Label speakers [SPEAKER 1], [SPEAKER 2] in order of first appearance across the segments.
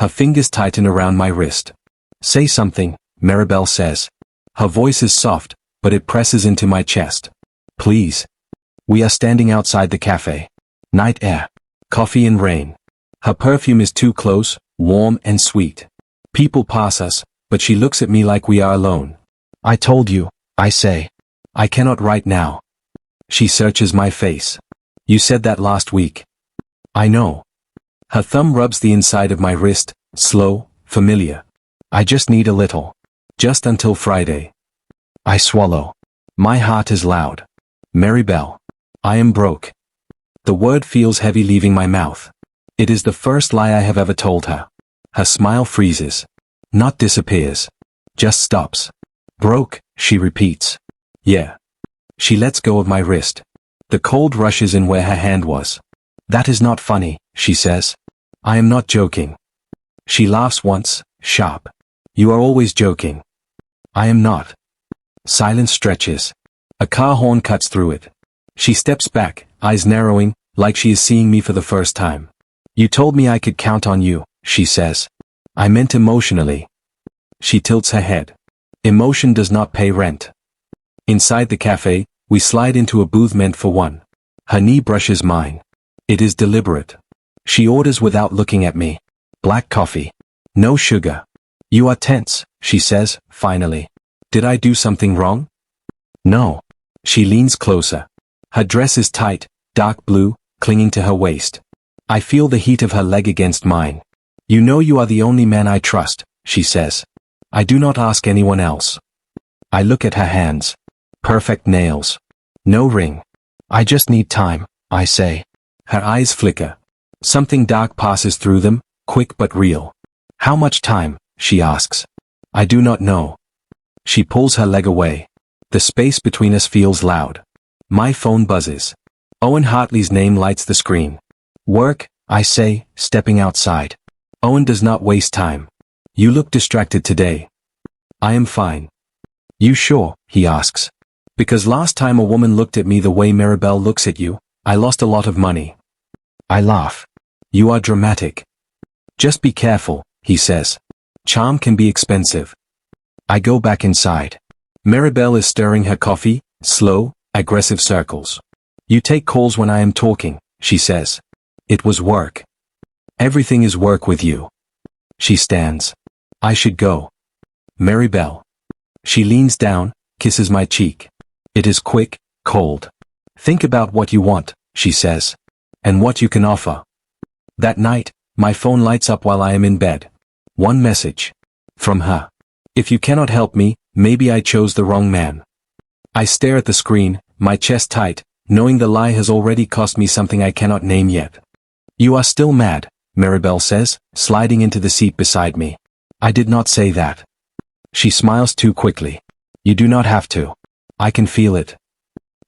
[SPEAKER 1] Her fingers tighten around my wrist. Say something, Maribel says. Her voice is soft, but it presses into my chest. Please. We are standing outside the cafe. Night air. Coffee and rain. Her perfume is too close, warm and sweet. People pass us, but she looks at me like we are alone. I told you, I say. I cannot right now. She searches my face. You said that last week. I know. Her thumb rubs the inside of my wrist, slow, familiar. I just need a little. Just until Friday. I swallow. My heart is loud. Maribel. I am broke. The word feels heavy leaving my mouth. It is the first lie I have ever told her. Her smile freezes. Not disappears. Just stops. Broke, she repeats. Yeah. She lets go of my wrist. The cold rushes in where her hand was. That is not funny, she says. I am not joking. She laughs once, sharp. You are always joking. I am not. Silence stretches. A car horn cuts through it. She steps back, eyes narrowing, like she is seeing me for the first time. You told me I could count on you, she says. I meant emotionally. She tilts her head. Emotion does not pay rent. Inside the cafe, we slide into a booth meant for one. Her knee brushes mine. It is deliberate. She orders without looking at me. Black coffee. No sugar. You are tense, she says, finally. Did I do something wrong? No. She leans closer. Her dress is tight, dark blue, clinging to her waist. I feel the heat of her leg against mine. You know you are the only man I trust, she says. I do not ask anyone else. I look at her hands. Perfect nails. No ring. I just need time, I say. Her eyes flicker. Something dark passes through them, quick but real. How much time? She asks. I do not know. She pulls her leg away. The space between us feels loud. My phone buzzes. Owen Hartley's name lights the screen. Work, I say, stepping outside. Owen does not waste time. You look distracted today. I am fine. You sure? He asks. Because last time a woman looked at me the way Maribel looks at you, I lost a lot of money. I laugh. You are dramatic. Just be careful, he says. Charm can be expensive. I go back inside. Maribel is stirring her coffee, slow, aggressive circles. You take calls when I am talking, she says. It was work. Everything is work with you. She stands. I should go. Maribel. She leans down, kisses my cheek. It is quick, cold. Think about what you want, she says. And what you can offer. That night, my phone lights up while I am in bed. One message. From her. If you cannot help me, maybe I chose the wrong man. I stare at the screen, my chest tight, knowing the lie has already cost me something I cannot name yet. You are still mad, Maribel says, sliding into the seat beside me. I did not say that. She smiles too quickly. You do not have to. I can feel it.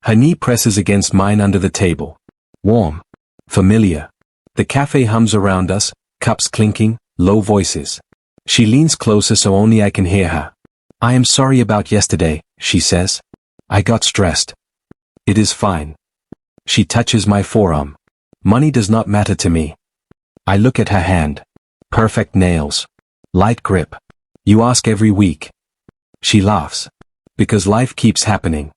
[SPEAKER 1] Her knee presses against mine under the table. Warm. Familiar. The cafe hums around us, cups clinking, low voices. She leans closer so only I can hear her. I am sorry about yesterday, she says. I got stressed. It is fine. She touches my forearm. Money does not matter to me. I look at her hand. Perfect nails. Light grip. You ask every week. She laughs. Because life keeps happening.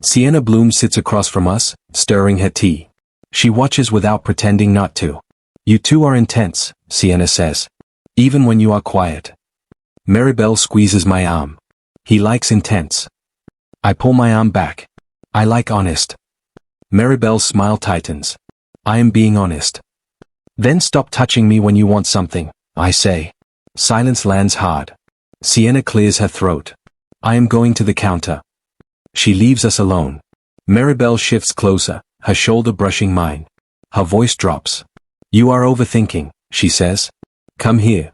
[SPEAKER 1] Sienna Bloom sits across from us, stirring her tea. She watches without pretending not to. You two are intense, Sienna says. Even when you are quiet. Maribel squeezes my arm. He likes intense. I pull my arm back. I like honest. Maribel's smile tightens. I am being honest. Then stop touching me when you want something, I say. Silence lands hard. Sienna clears her throat. I am going to the counter. She leaves us alone. Maribel shifts closer, her shoulder brushing mine. Her voice drops. You are overthinking, she says. Come here.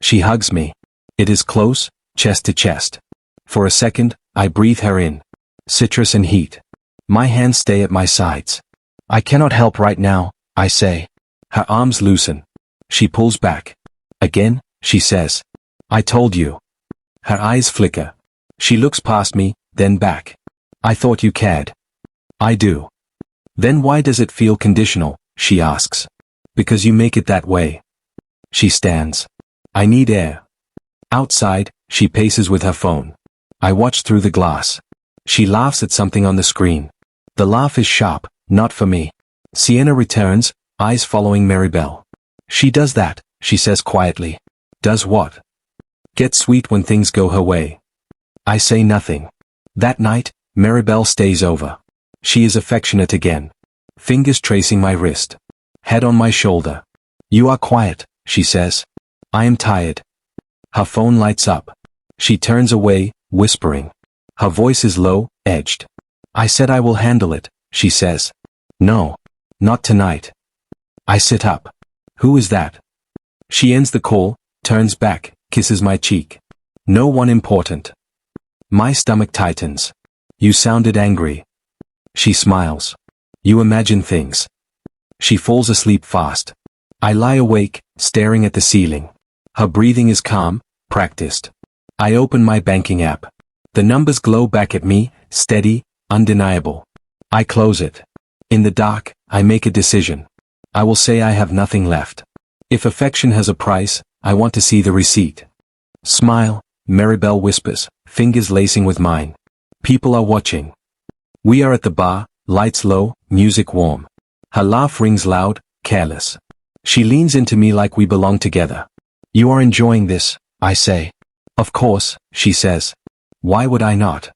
[SPEAKER 1] She hugs me. It is close, chest to chest. For a second, I breathe her in. Citrus and heat. My hands stay at my sides. I cannot help right now, I say. Her arms loosen. She pulls back. Again, she says. I told you. Her eyes flicker. She looks past me, then back. I thought you cared. I do. Then why does it feel conditional, she asks. Because you make it that way. She stands. I need air. Outside, she paces with her phone. I watch through the glass. She laughs at something on the screen. The laugh is sharp, not for me. Sienna returns, eyes following Maribel. She does that, she says quietly. Does what? Get sweet when things go her way. I say nothing. That night, Maribel stays over. She is affectionate again. Fingers tracing my wrist. Head on my shoulder. You are quiet, she says. I am tired. Her phone lights up. She turns away, whispering. Her voice is low, edged. I said I will handle it, she says. No. Not tonight. I sit up. Who is that? She ends the call, turns back, kisses my cheek. No one important. My stomach tightens. You sounded angry. She smiles. You imagine things. She falls asleep fast. I lie awake, staring at the ceiling. Her breathing is calm, practiced. I open my banking app. The numbers glow back at me, steady, undeniable. I close it. In the dark, I make a decision. I will say I have nothing left. If affection has a price, I want to see the receipt. Smile, Maribel whispers, fingers lacing with mine. People are watching. We are at the bar, lights low, music warm. Her laugh rings loud, careless. She leans into me like we belong together. You are enjoying this, I say. Of course, she says. Why would I not?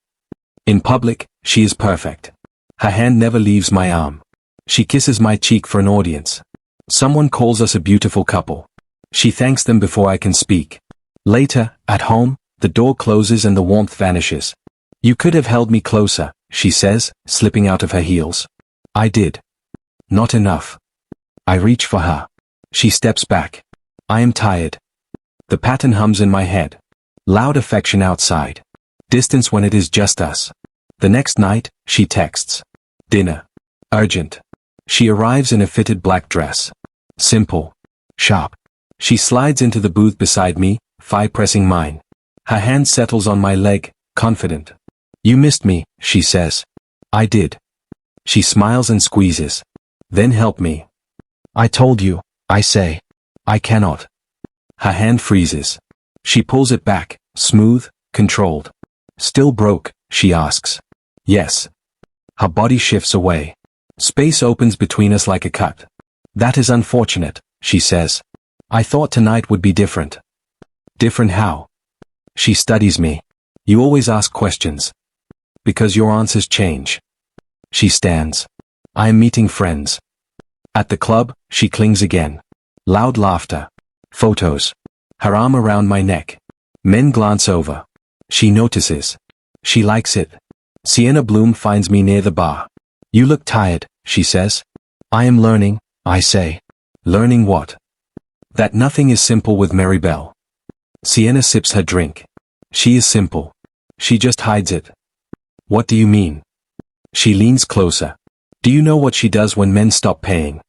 [SPEAKER 1] In public, she is perfect. Her hand never leaves my arm. She kisses my cheek for an audience. Someone calls us a beautiful couple. She thanks them before I can speak. Later, at home, the door closes and the warmth vanishes. You could have held me closer, she says, slipping out of her heels. I did. Not enough. I reach for her. She steps back. I am tired. The pattern hums in my head. Loud affection outside. Distance when it is just us. The next night, she texts. Dinner. Urgent. She arrives in a fitted black dress. Simple. Sharp. She slides into the booth beside me, thigh pressing mine. Her hand settles on my leg, confident. You missed me, she says. I did. She smiles and squeezes. Then help me. I told you, I say. I cannot. Her hand freezes. She pulls it back, smooth, controlled. Still broke, she asks. Yes. Her body shifts away. Space opens between us like a cut. That is unfortunate, she says. I thought tonight would be different. Different how? She studies me. You always ask questions. Because your answers change. She stands. I am meeting friends. At the club, she clings again. Loud laughter. Photos. Her arm around my neck. Men glance over. She notices. She likes it. Sienna Bloom finds me near the bar. You look tired, she says. I am learning, I say. Learning what? That nothing is simple with Maribel. Sienna sips her drink. She is simple. She just hides it. What do you mean? She leans closer. Do you know what she does when men stop paying?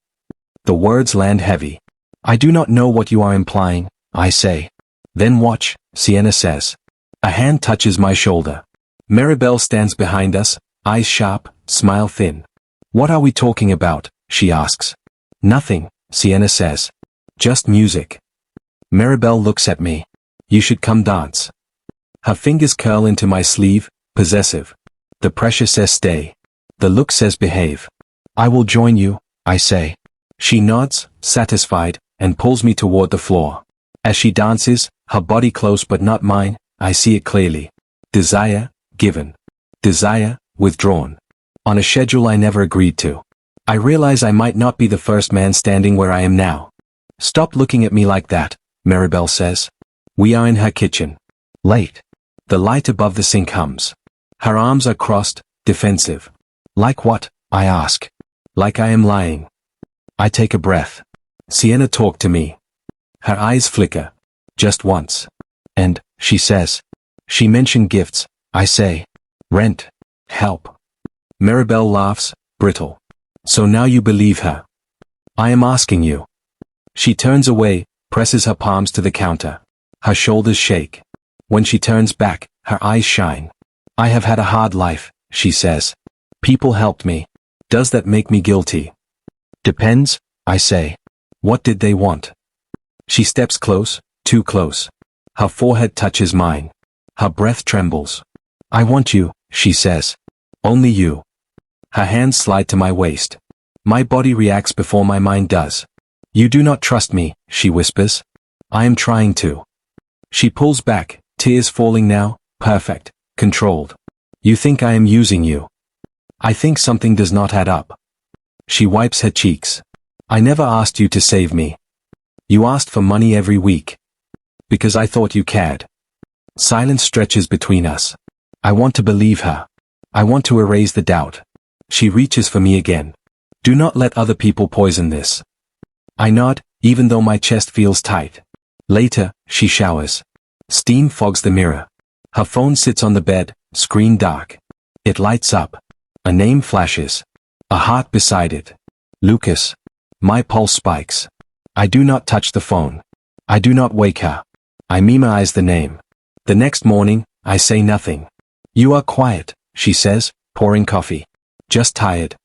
[SPEAKER 1] The words land heavy. I do not know what you are implying, I say. Then watch, Sienna says. A hand touches my shoulder. Maribel stands behind us, eyes sharp, smile thin. What are we talking about? She asks. Nothing, Sienna says. Just music. Maribel looks at me. You should come dance. Her fingers curl into my sleeve, possessive. The pressure says stay. The look says behave. I will join you, I say. She nods, satisfied, and pulls me toward the floor. As she dances, her body close but not mine, I see it clearly. Desire, given. Desire, withdrawn. On a schedule I never agreed to. I realize I might not be the first man standing where I am now. Stop looking at me like that, Maribel says. We are in her kitchen. Late. The light above the sink hums. Her arms are crossed, defensive. Like what? I ask. Like I am lying. I take a breath. Sienna talked to me. Her eyes flicker. Just once. And, she says. She mentioned gifts, I say. Rent. Help. Maribel laughs, brittle. So now you believe her. I am asking you. She turns away, presses her palms to the counter. Her shoulders shake. When she turns back, her eyes shine. I have had a hard life, she says. People helped me. Does that make me guilty? Depends, I say. What did they want? She steps close, too close. Her forehead touches mine. Her breath trembles. I want you, she says. Only you. Her hands slide to my waist. My body reacts before my mind does. You do not trust me, she whispers. I am trying to. She pulls back, tears falling now, perfect, controlled. You think I am using you. I think something does not add up. She wipes her cheeks. I never asked you to save me. You asked for money every week. Because I thought you cared. Silence stretches between us. I want to believe her. I want to erase the doubt. She reaches for me again. Do not let other people poison this. I nod, even though my chest feels tight. Later, she showers. Steam fogs the mirror. Her phone sits on the bed, screen dark. It lights up. A name flashes. A heart beside it. Lucas. My pulse spikes. I do not touch the phone. I do not wake her. I memorize the name. The next morning, I say nothing. You are quiet, she says, pouring coffee. Just tired.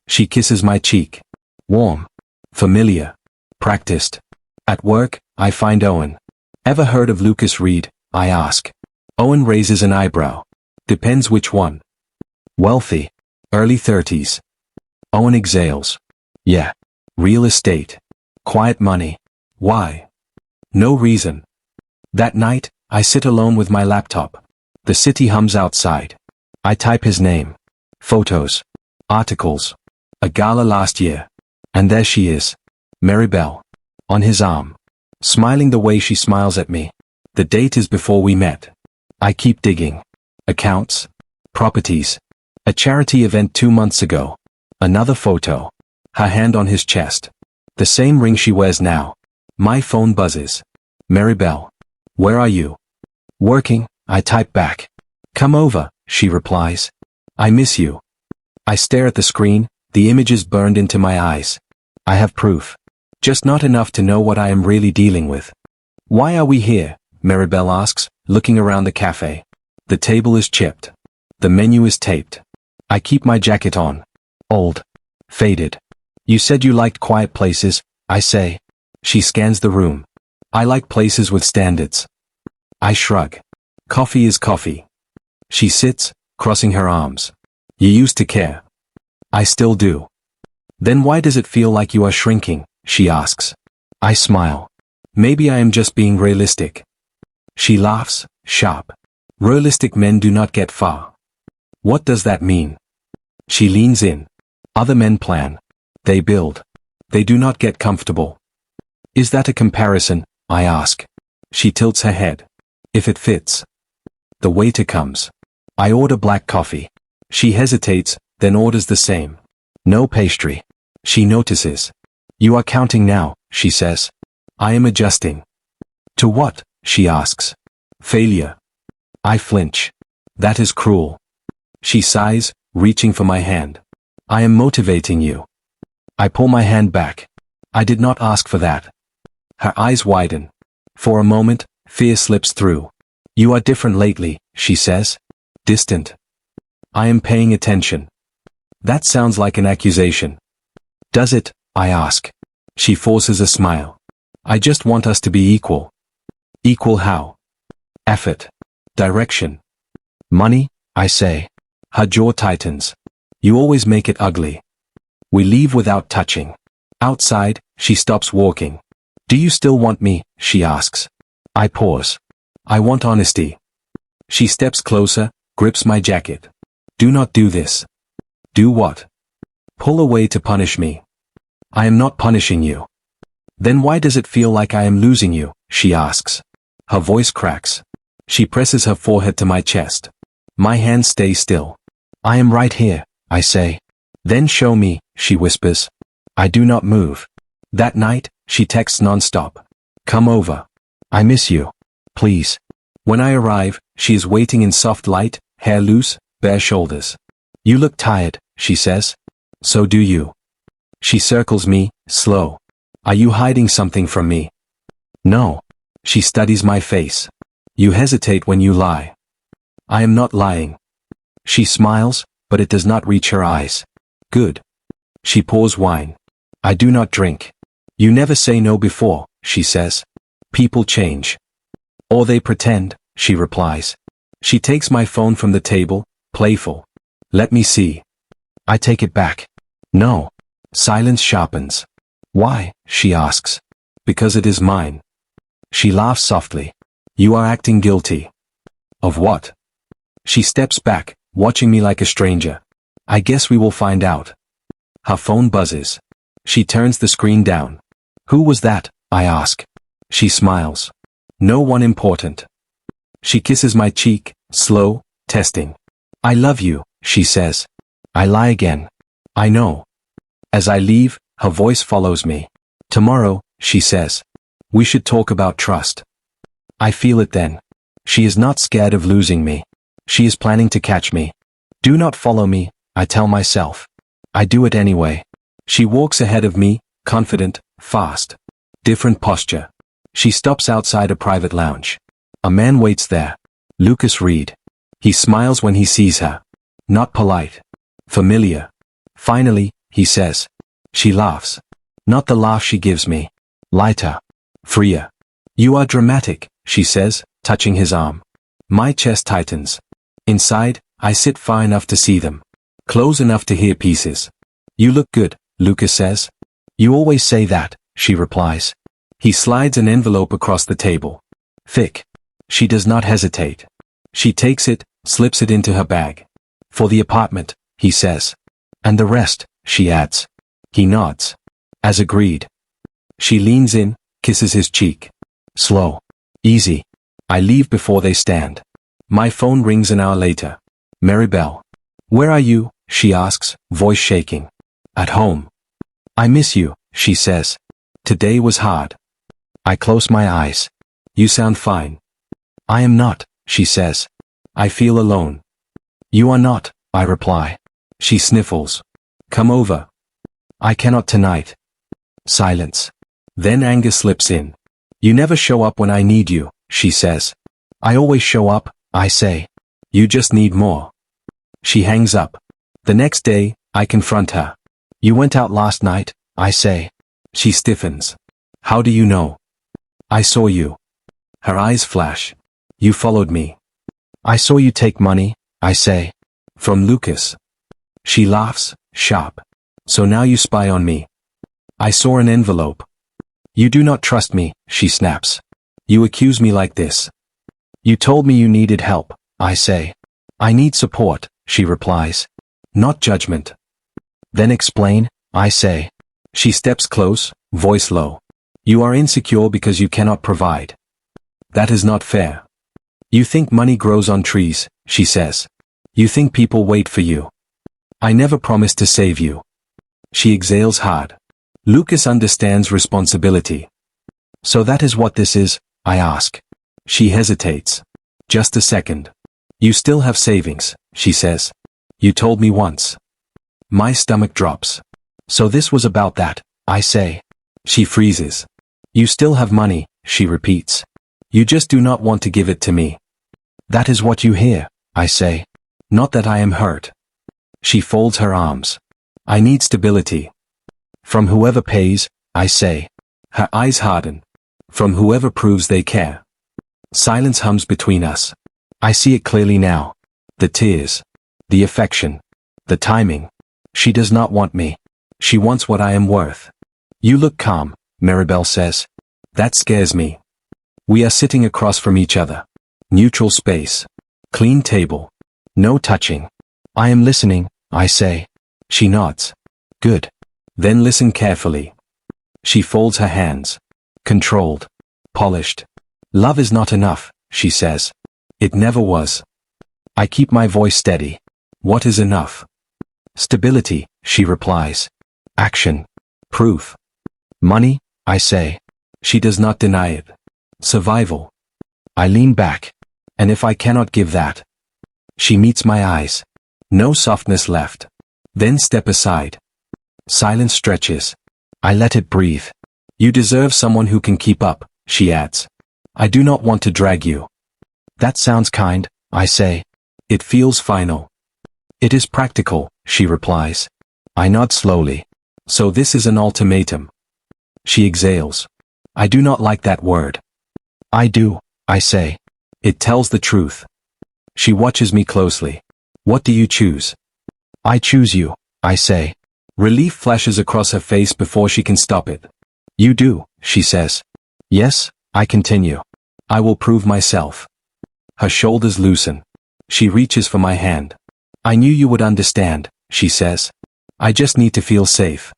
[SPEAKER 1] She kisses my cheek. Warm. Familiar. Practiced. At work, I find Owen. Ever heard of Lucas Reed? I ask. Owen raises an eyebrow. Depends which one. Wealthy. Early 30s. Owen exhales. Yeah. Real estate. Quiet money. Why? No reason. That night, I sit alone with my laptop. The city hums outside. I type his name. Photos. Articles. A gala last year. And there she is. Maribel. On his arm. Smiling the way she smiles at me. The date is before we met. I keep digging. Accounts. Properties. A charity event 2 months ago. Another photo. Her hand on his chest. The same ring she wears now. My phone buzzes. Maribel. Where are you? Working, I type back. Come over, she replies. I miss you. I stare at the screen, the images burned into my eyes. I have proof. Just not enough to know what I am really dealing with. Why are we here? Maribel asks, looking around the cafe. The table is chipped. The menu is taped. I keep my jacket on. Old. Faded. You said you liked quiet places, I say. She scans the room. I like places with standards. I shrug. Coffee is coffee. She sits, crossing her arms. You used to care. I still do. Then why does it feel like you are shrinking? She asks. I smile. Maybe I am just being realistic. She laughs, sharp. Realistic men do not get far. What does that mean? She leans in. Other men plan. They build. They do not get comfortable. Is that a comparison? I ask. She tilts her head. If it fits. The waiter comes. I order black coffee. She hesitates, then orders the same. No pastry. She notices. You are counting now, she says. I am adjusting. To what? She asks. Failure. I flinch. That is cruel. She sighs, reaching for my hand. I am motivating you. I pull my hand back. I did not ask for that. Her eyes widen. For a moment, fear slips through. You are different lately, she says. Distant. I am paying attention. That sounds like an accusation. Does it? I ask. She forces a smile. I just want us to be equal. Equal how? Effort. Direction. Money, I say. Her jaw tightens. You always make it ugly. We leave without touching. Outside, she stops walking. Do you still want me? She asks. I pause. I want honesty. She steps closer, grips my jacket. Do not do this. Do what? Pull away to punish me. I am not punishing you. Then why does it feel like I am losing you? She asks. Her voice cracks. She presses her forehead to my chest. My hands stay still. I am right here, I say. Then show me, she whispers. I do not move. That night, she texts non-stop. Come over. I miss you. Please. When I arrive, she is waiting in soft light, hair loose, bare shoulders. You look tired, she says. So do you. She circles me, slow. Are you hiding something from me? No. She studies my face. You hesitate when you lie. I am not lying. She smiles, but it does not reach her eyes. Good. She pours wine. I do not drink. You never say no before, she says. People change. Or they pretend, she replies. She takes my phone from the table, playful. Let me see. I take it back. No. Silence sharpens. Why, she asks. Because it is mine. She laughs softly. You are acting guilty. Of what? She steps back, watching me like a stranger. I guess we will find out. Her phone buzzes. She turns the screen down. Who was that? I ask. She smiles. No one important. She kisses my cheek, slow, testing. I love you, she says. I lie again. I know. As I leave, her voice follows me. Tomorrow, she says. We should talk about trust. I feel it then. She is not scared of losing me. She is planning to catch me. Do not follow me, I tell myself. I do it anyway. She walks ahead of me, confident, fast. Different posture. She stops outside a private lounge. A man waits there. Lucas Reed. He smiles when he sees her. Not polite. Familiar. Finally, he says. She laughs. Not the laugh she gives me. Lighter. Freer. You are dramatic, she says, touching his arm. My chest tightens. Inside, I sit far enough to see them. Close enough to hear pieces. You look good, Lucas says. You always say that, she replies. He slides an envelope across the table. Thick. She does not hesitate. She takes it, slips it into her bag. For the apartment, he says. And the rest, she adds. He nods. As agreed. She leans in, kisses his cheek. Slow. Easy. I leave before they stand. My phone rings an hour later. Maribel. Where are you? She asks, voice shaking. At home. I miss you, she says. Today was hard. I close my eyes. You sound fine. I am not, she says. I feel alone. You are not, I reply. She sniffles. Come over. I cannot tonight. Silence. Then anger slips in. You never show up when I need you, she says. I always show up, I say. You just need more. She hangs up. The next day, I confront her. You went out last night, I say. She stiffens. How do you know? I saw you. Her eyes flash. You followed me. I saw you take money, I say. From Lucas. She laughs, sharp. So now you spy on me. I saw an envelope. You do not trust me, she snaps. You accuse me like this. You told me you needed help, I say. I need support, she replies. Not judgment. Then explain, I say. She steps close, voice low. You are insecure because you cannot provide. That is not fair. You think money grows on trees, she says. You think people wait for you. I never promised to save you. She exhales hard. Lucas understands responsibility. So that is what this is, I ask. She hesitates. Just a second. You still have savings, she says. You told me once. My stomach drops. So this was about that, I say. She freezes. You still have money, she repeats. You just do not want to give it to me. That is what you hear, I say. Not that I am hurt. She folds her arms. I need stability. From whoever pays, I say. Her eyes harden. From whoever proves they care. Silence hums between us. I see it clearly now. The tears. The affection. The timing. She does not want me. She wants what I am worth. You look calm, Maribel says. That scares me. We are sitting across from each other. Neutral space. Clean table. No touching. I am listening, I say. She nods. Good. Then listen carefully. She folds her hands. Controlled. Polished. Love is not enough, she says. It never was. I keep my voice steady. What is enough? Stability, she replies. Action. Proof. Money, I say. She does not deny it. Survival. I lean back. And if I cannot give that? She meets my eyes. No softness left. Then step aside. Silence stretches. I let it breathe. You deserve someone who can keep up, she adds. I do not want to drag you. That sounds kind, I say. It feels final. It is practical, she replies. I nod slowly. So this is an ultimatum. She exhales. I do not like that word. I do, I say. It tells the truth. She watches me closely. What do you choose? I choose you, I say. Relief flashes across her face before she can stop it. You do, she says. Yes, I continue. I will prove myself. Her shoulders loosen. She reaches for my hand. I knew you would understand, she says. I just need to feel safe.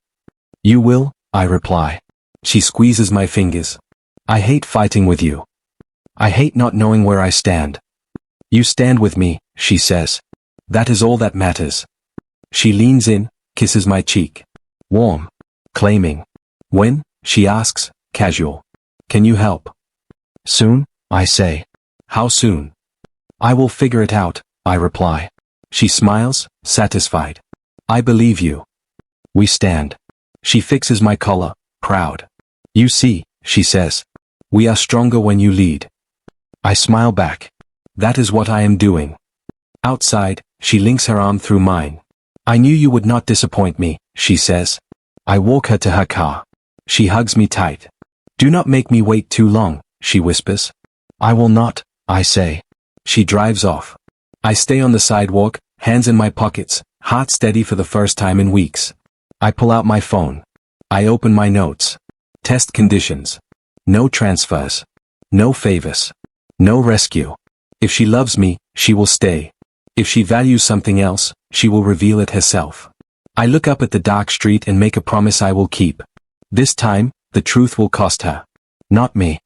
[SPEAKER 1] You will, I reply. She squeezes my fingers. I hate fighting with you. I hate not knowing where I stand. You stand with me, she says. That is all that matters. She leans in, kisses my cheek. Warm. Claiming. When? She asks, casual. Can you help? Soon, I say. How soon? I will figure it out, I reply. She smiles, satisfied. I believe you. We stand. She fixes my collar, proud. You see, she says. We are stronger when you lead. I smile back. That is what I am doing. Outside, she links her arm through mine. I knew you would not disappoint me, she says. I walk her to her car. She hugs me tight. Do not make me wait too long, she whispers. I will not, I say. She drives off. I stay on the sidewalk, hands in my pockets, heart steady for the first time in weeks. I pull out my phone. I open my notes. Test conditions. No transfers. No favors. No rescue. If she loves me, she will stay. If she values something else, she will reveal it herself. I look up at the dark street and make a promise I will keep. This time, the truth will cost her. Not me.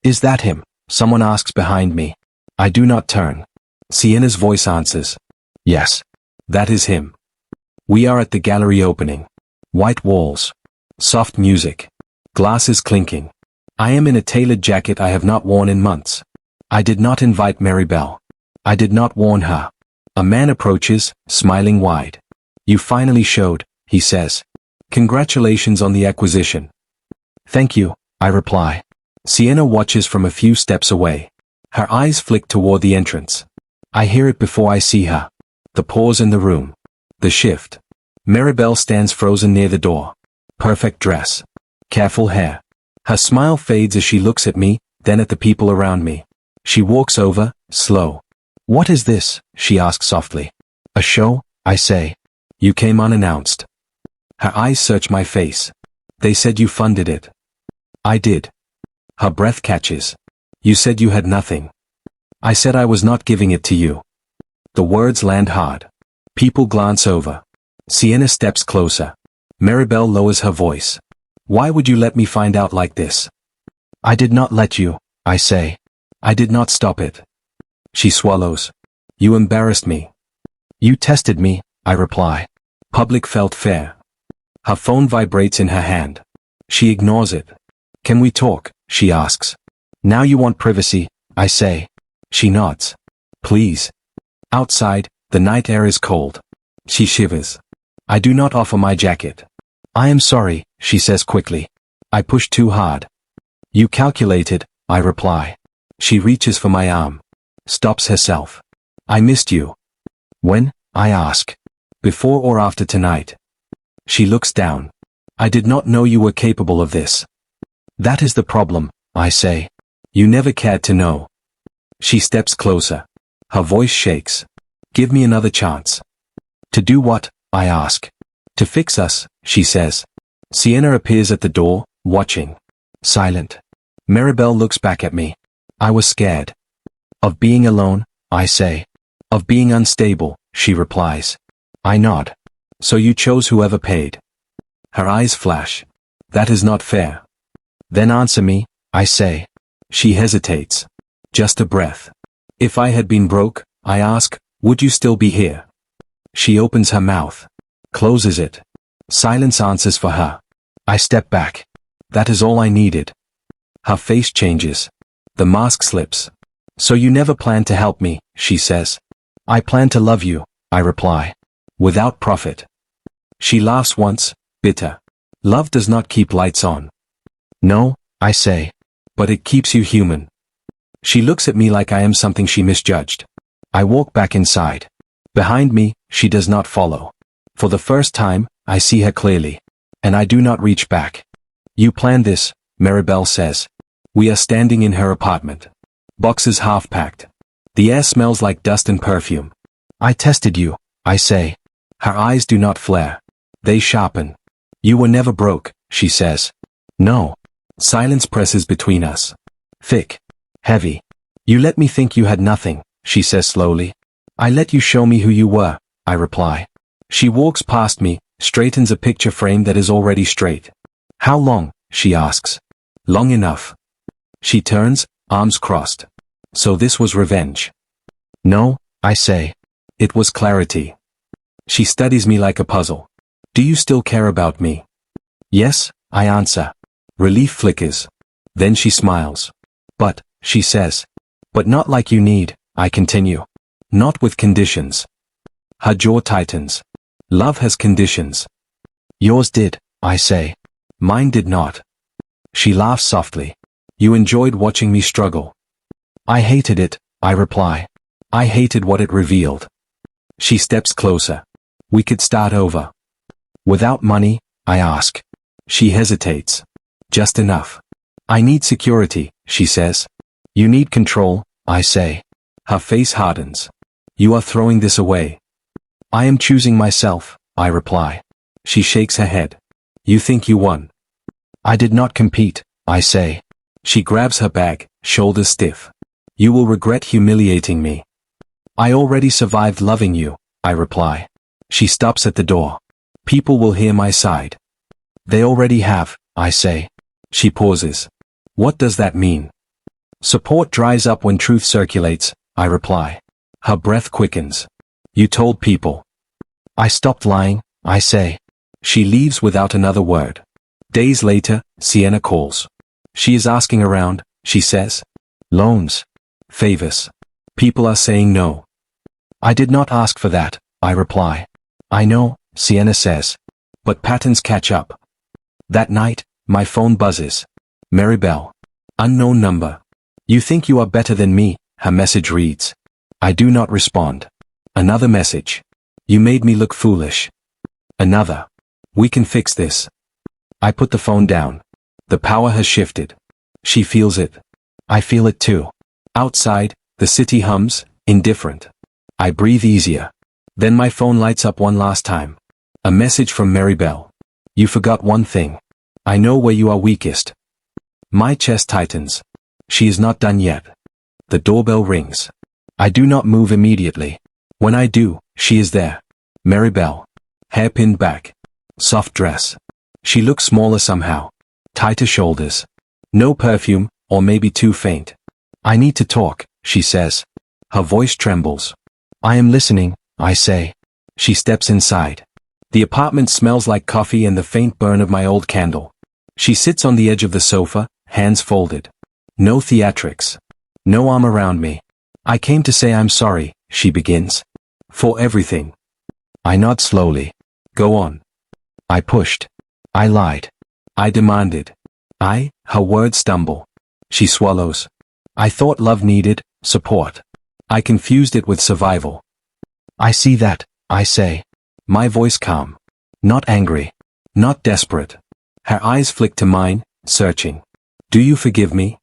[SPEAKER 1] Is that him? Someone asks behind me. I do not turn. Sienna's voice answers. Yes. That is him. We are at the gallery opening. White walls. Soft music. Glasses clinking. I am in a tailored jacket I have not worn in months. I did not invite Maribel. I did not warn her. A man approaches, smiling wide. You finally showed, he says. Congratulations on the acquisition. Thank you, I reply. Sienna watches from a few steps away. Her eyes flick toward the entrance. I hear it before I see her. The pause in the room. The shift. Maribel stands frozen near the door. Perfect dress. Careful hair. Her smile fades as she looks at me, then at the people around me. She walks over, slow. What is this? She asks softly. A show, I say. You came unannounced. Her eyes search my face. They said you funded it. I did. Her breath catches. You said you had nothing. I said I was not giving it to you. The words land hard. People glance over. Sienna steps closer. Maribel lowers her voice. Why would you let me find out like this? I did not let you, I say. I did not stop it. She swallows. You embarrassed me. You tested me, I reply. Public felt fair. Her phone vibrates in her hand. She ignores it. Can we talk? She asks. Now you want privacy, I say. She nods. Please. Outside, the night air is cold. She shivers. I do not offer my jacket. I am sorry, she says quickly. I push too hard. You calculated, I reply. She reaches for my arm. Stops herself. I missed you. When? I ask. Before or after tonight? She looks down. I did not know you were capable of this. That is the problem, I say. You never cared to know. She steps closer. Her voice shakes. Give me another chance. To do what? I ask. To fix us, she says. Sienna appears at the door, watching. Silent. Maribel looks back at me. I was scared. Of being alone, I say. Of being unstable, she replies. I nod. So you chose whoever paid. Her eyes flash. That is not fair. Then answer me, I say. She hesitates. Just a breath. If I had been broke, I ask, would you still be here? She opens her mouth. Closes it. Silence answers for her. I step back. That is all I needed. Her face changes. The mask slips. So you never planned to help me, she says. I plan to love you, I reply. Without profit. She laughs once, bitter. Love does not keep lights on. No, I say. But it keeps you human. She looks at me like I am something she misjudged. I walk back inside. Behind me, she does not follow. For the first time, I see her clearly. And I do not reach back. You planned this, Maribel says. We are standing in her apartment. Boxes half packed. The air smells like dust and perfume. I tested you, I say. Her eyes do not flare. They sharpen. You were never broke, she says. No. Silence presses between us. Thick. Heavy. You let me think you had nothing, she says slowly. I let you show me who you were, I reply. She walks past me, straightens a picture frame that is already straight. How long, she asks. Long enough. She turns, arms crossed. So this was revenge. No, I say. It was clarity. She studies me like a puzzle. Do you still care about me? Yes, I answer. Relief flickers. Then she smiles. But, she says. But not like you need, I continue. Not with conditions. Her jaw tightens. Love has conditions. Yours did, I say. Mine did not. She laughs softly. You enjoyed watching me struggle. I hated it, I reply. I hated what it revealed. She steps closer. We could start over. Without money, I ask. She hesitates. Just enough. I need security, she says. You need control, I say. Her face hardens. You are throwing this away. I am choosing myself, I reply. She shakes her head. You think you won. I did not compete, I say. She grabs her bag, shoulders stiff. You will regret humiliating me. I already survived loving you, I reply. She stops at the door. People will hear my side. They already have, I say. She pauses. What does that mean? Support dries up when truth circulates, I reply. Her breath quickens. You told people. I stopped lying, I say. She leaves without another word. Days later, Sienna calls. She is asking around, she says. Loans. Favors. People are saying no. I did not ask for that, I reply. I know, Sienna says. But patterns catch up. That night, my phone buzzes. Maribel. Unknown number. You think you are better than me, her message reads. I do not respond. Another message. You made me look foolish. Another. We can fix this. I put the phone down. The power has shifted. She feels it. I feel it too. Outside, the city hums, indifferent. I breathe easier. Then my phone lights up one last time. A message from Maribel. You forgot one thing. I know where you are weakest. My chest tightens. She is not done yet. The doorbell rings. I do not move immediately. When I do, she is there. Maribel. Hair pinned back. Soft dress. She looks smaller somehow. Tighter shoulders. No perfume, or maybe too faint. I need to talk, she says. Her voice trembles. I am listening, I say. She steps inside. The apartment smells like coffee and the faint burn of my old candle. She sits on the edge of the sofa, hands folded. No theatrics. No arm around me. I came to say I'm sorry, she begins. For everything. I nod slowly. Go on. I pushed. I lied. I demanded. Her words stumble. She swallows. I thought love needed support. I confused it with survival. I see that, I say. My voice calm. Not angry. Not desperate. Her eyes flick to mine, searching. Do you forgive me?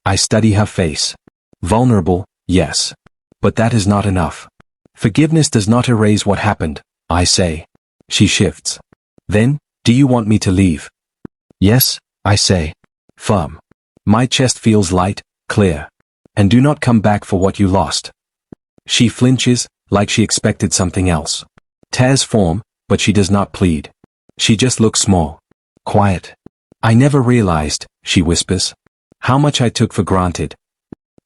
[SPEAKER 1] I study her face. Vulnerable, yes. But that is not enough. Forgiveness does not erase what happened, I say. She shifts. Then, do you want me to leave? Yes, I say. Firm. My chest feels light, clear. And do not come back for what you lost. She flinches, like she expected something else. Tears form, but she does not plead. She just looks small. Quiet. I never realized, she whispers. How much I took for granted.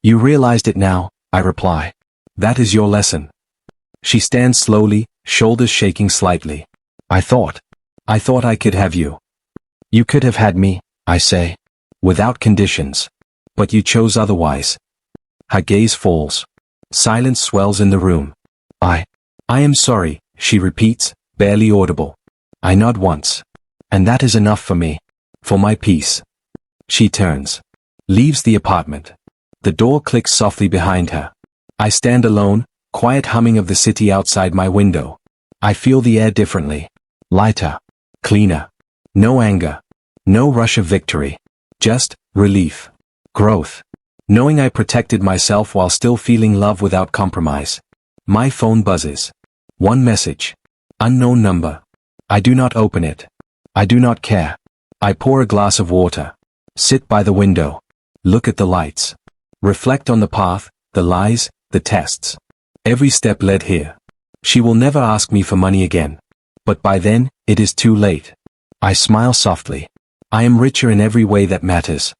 [SPEAKER 1] You realized it now, I reply. That is your lesson. She stands slowly, shoulders shaking slightly. I thought I could have you. You could have had me, I say. Without conditions. But you chose otherwise. Her gaze falls. Silence swells in the room. I am sorry, she repeats, barely audible. I nod once. And that is enough for me. For my peace. She turns. Leaves the apartment. The door clicks softly behind her. I stand alone, quiet humming of the city outside my window. I feel the air differently. Lighter. Cleaner. No anger. No rush of victory. Just relief. Growth. Knowing I protected myself while still feeling love without compromise. My phone buzzes. One message. Unknown number. I do not open it. I do not care. I pour a glass of water. Sit by the window. Look at the lights. Reflect on the path, the lies, the tests. Every step led here. She will never ask me for money again. But by then, it is too late. I smile softly. I am richer in every way that matters.